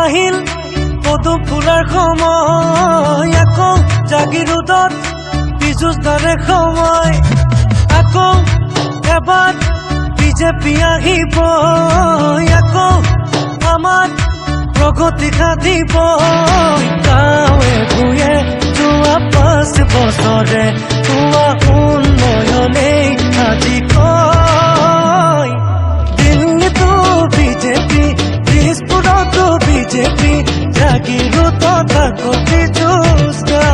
আহিল পদুম ফুলাৰ সময় আকৌ জাগিৰোডত পীযুষ দাৰে সময় আকৌ এবাৰ বিজেপি আহিব আকৌ আমাৰ প্ৰগতি সাধিব গাঁৱে ভূঞে যোৱা 5 বছৰে হোৱা উন্নয়নেই আজি কয় দিল্লীতো বিজেপি দিছপুৰতো বিজেপি জাগিৰোডত আকৌ পীযুষ দা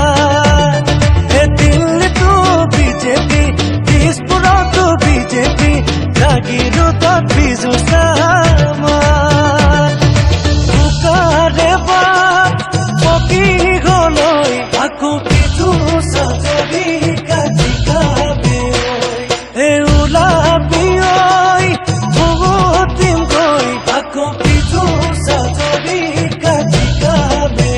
দিল্লীতো বিজেপি দিছপুৰতো বিজেপি জাগিৰোডত পীযুষ দা বুকাৰে বা পকি গলৈ আকৌ পীযুষ যদি কাজিকাবে ওলাবি ঐ বহুতিম গৈ আকৌ পীযুষ যদি কাজিকাবে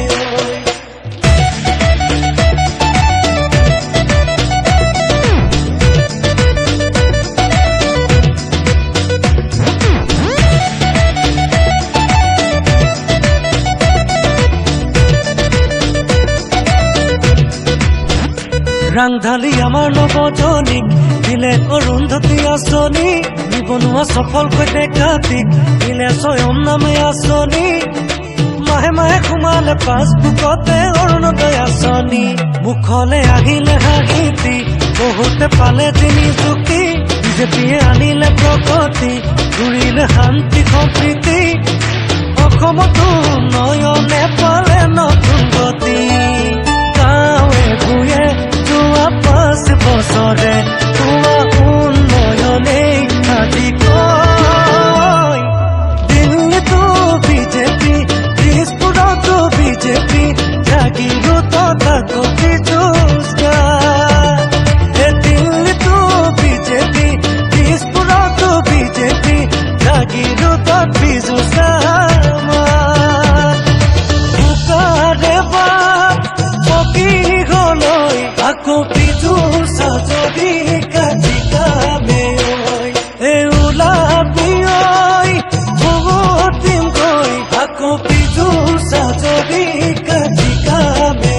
ৰাংঢালি আমাৰ নৱজনীক দিলে অৰুন্ধতী আঁচনি নিবনুৱা সফলকৈ দেখাতিক দিলে স্বয়ং নামে আঁচনি মাহে মাহে সোমালে পাছবুকতে অৰুণোদয় আঁচনি মুখলে আহিলে হাঁহিতি বহুতে পালে নিযুক্তি বিজেপিয়ে আনিলে প্ৰগতি ঘূৰিলে শান্তি সম্প্ৰীতি অসমতো উন্নয়নে পালে নতুন গতি গাঁৱে ভূঞে যোৱা 5 বছৰে হোৱা উন্নয়নেই আজি কয় দিল্লীতো বিজেপি দিছপুৰতো বিজেপি জাগিৰোডত আকৌ পীযুষ দা দিল্লীতো বিজেপি দিছপুৰতো বিজেপি জাগিৰোডত পীযুষ দা বুকাৰে বা পকি গলৈ আকৌ পীযুষ যদি কাজিকাবে ওলাবি ঐ বহুতিম গৈ আকৌ পীযুষ যদি কাজিকাবে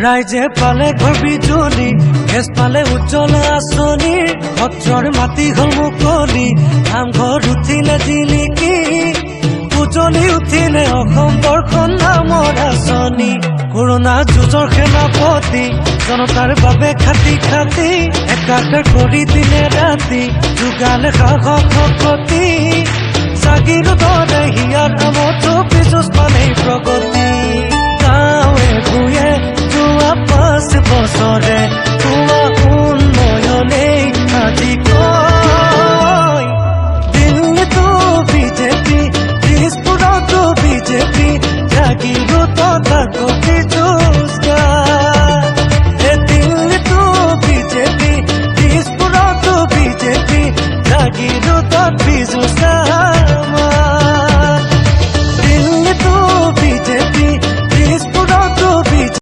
ৰাইজে পালে ঘৰ বিজুলী গেছ পালে উজ্জ্বলা আঁচনি সত্ৰৰ মাটি হ'ল মুকলি নামঘৰ উঠিলে জিলিকি উজলি উঠিলে অসম দৰ্শন নামৰ আঁচনি কৰোণা যুঁজৰ সেনাপতি জনতাৰ বাবে খাটি খাটি একাকাৰ কৰি দিলে ৰাতি যোগালে সাহস শক্তি জাগিৰোডৰে হিয়াৰ আমতো পীযুষ পালেই প্ৰগতি গাঁৱে ভূঞে যোৱা 5 বছৰে